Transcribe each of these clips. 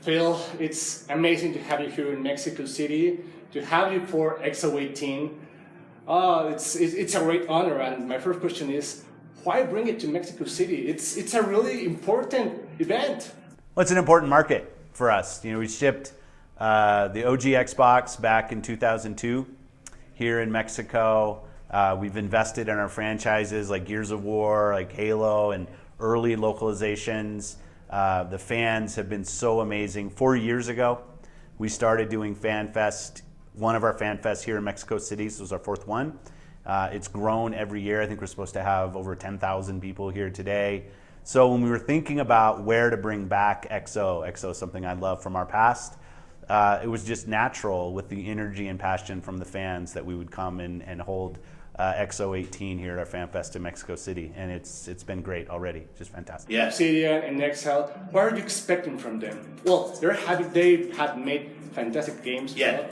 Phil, it's amazing to have you here in Mexico City, to have you for XO18. It's a great honor, and my first question is, why bring it to Mexico City? It's a really important event. Well, it's an important market for us. We shipped the OG Xbox back in 2002 here in Mexico. We've invested in our franchises like Gears of War, like Halo, and early localizations. The fans have been so amazing. 4 years ago, we started doing FanFest, one of our FanFests here in Mexico City. This was our fourth one. It's grown every year. I think we're supposed to have over 10,000 people here today. So when we were thinking about where to bring back XO is something I love from our past. It was just natural with the energy and passion from the fans that we would come and hold XO18 here at our FanFest in Mexico City, and it's been great already, just fantastic. Yeah, Obsidian and Excel. What are you expecting from them? Well, they have made fantastic games. Yeah.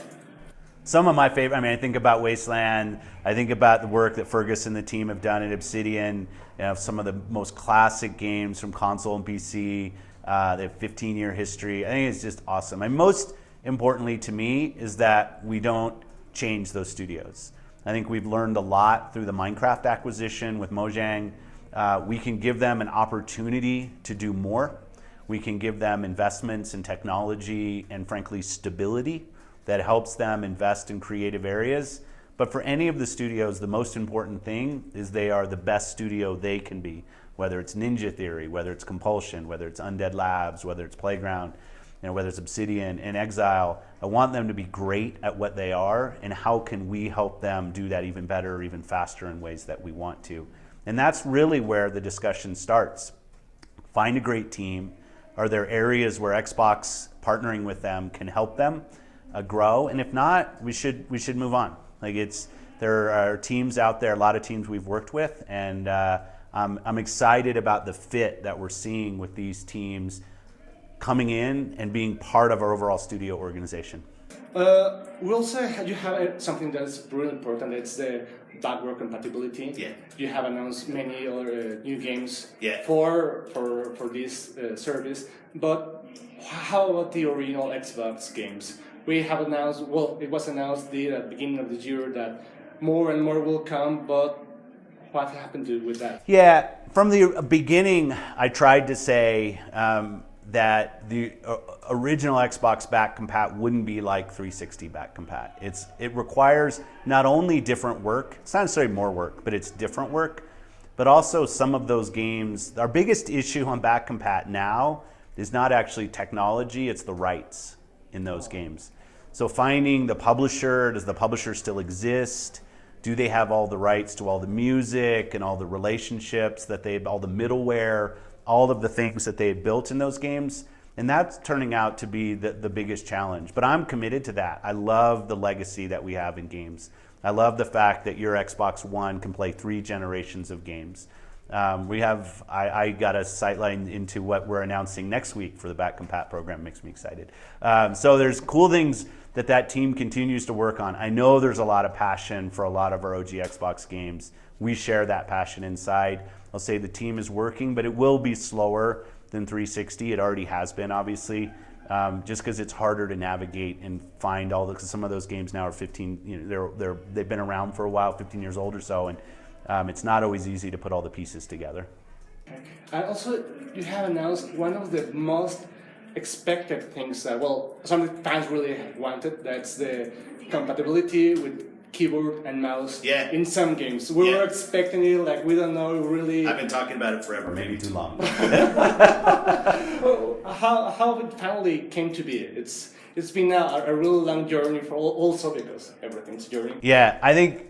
Some of my favorite, I think about Wasteland, I think about the work that Fergus and the team have done at Obsidian, some of the most classic games from console and PC. They have 15-year history. I think it's just awesome. And most importantly to me is that we don't change those studios. I think we've learned a lot through the Minecraft acquisition with Mojang. We can give them an opportunity to do more. We can give them investments in technology and frankly stability that helps them invest in creative areas. But for any of the studios, the most important thing is they are the best studio they can be, whether it's Ninja Theory, whether it's Compulsion, whether it's Undead Labs, whether it's Playground, whether it's Obsidian and Exile. I want them to be great at what they are, and how can we help them do that even better or even faster in ways that we want to. And that's really where the discussion starts. Find a great team. Are there areas where Xbox partnering with them can help them grow? And if not, we should move on. There are teams out there, a lot of teams we've worked with, and I'm excited about the fit that we're seeing with these teams coming in and being part of our overall studio organization. We also you have something that's really important. It's the backward compatibility. Yeah. You have announced many other new games. Yeah. for this service. But how about the original Xbox games? We have announced. Well, it was announced at the beginning of the year that more and more will come. But what happened with that? Yeah. From the beginning, I tried to say that the original Xbox back compat wouldn't be like 360 back compat. It requires not only different work, it's not necessarily more work, but it's different work, but also some of those games, our biggest issue on back compat now is not actually technology, it's the rights in those games. So finding the publisher, does the publisher still exist? Do they have all the rights to all the music and all the relationships that all the middleware, all of the things that they had built in those games? And that's turning out to be the biggest challenge. But I'm committed to that. I love the legacy that we have in games. I love the fact that your Xbox One can play 3 generations of games. I got a sightline into what we're announcing next week for the Back Compat program. Makes me excited. So there's cool things that team continues to work on. I know there's a lot of passion for a lot of our OG Xbox games. We share that passion inside. I'll say the team is working, but it will be slower than 360. It already has been, obviously, just because it's harder to navigate and find all because some of those games now are 15. They've been around for a while, 15 years old or so, and it's not always easy to put all the pieces together. Okay. And also, you have announced one of the most expected things that some fans really wanted. That's the compatibility with keyboard and mouse in some games. We were expecting it, we don't know really. I've been talking about it forever, maybe too long. How it finally came to be. It's been a really long journey for also because everything's a journey. Yeah, I think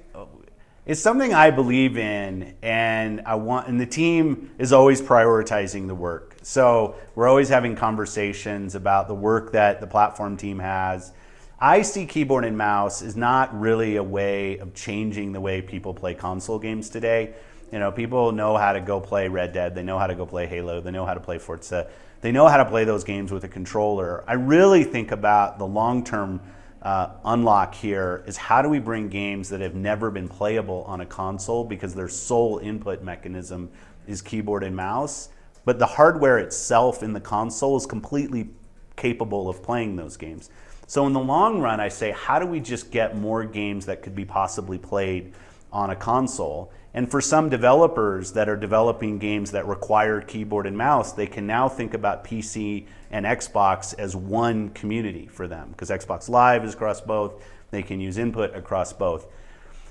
it's something I believe in, and and the team is always prioritizing the work. So we're always having conversations about the work that the platform team has. I see keyboard and mouse is not really a way of changing the way people play console games today. People know how to go play Red Dead, they know how to go play Halo, they know how to play Forza, they know how to play those games with a controller. I really think about the long-term unlock here is how do we bring games that have never been playable on a console because their sole input mechanism is keyboard and mouse, but the hardware itself in the console is completely capable of playing those games. So in the long run, I say, how do we just get more games that could be possibly played on a console? And for some developers that are developing games that require keyboard and mouse, they can now think about PC and Xbox as one community for them, because Xbox Live is across both. They can use input across both.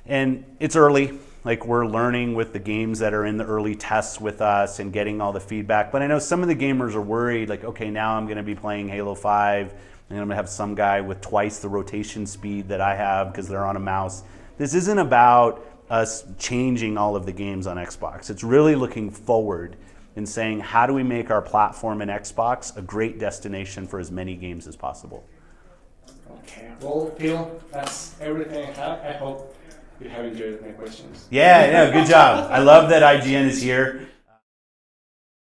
And it's early. Like, we're learning with the games that are in the early tests with us and getting all the feedback. But I know some of the gamers are worried, like, okay, now I'm going to be playing Halo 5, and I'm going to have some guy with twice the rotation speed that I have because they're on a mouse. This isn't about us changing all of the games on Xbox. It's really looking forward and saying, how do we make our platform in Xbox a great destination for as many games as possible? Okay, well, Phil, that's everything I have. I hope you have enjoyed my questions. Yeah, good job. I love that IGN is here.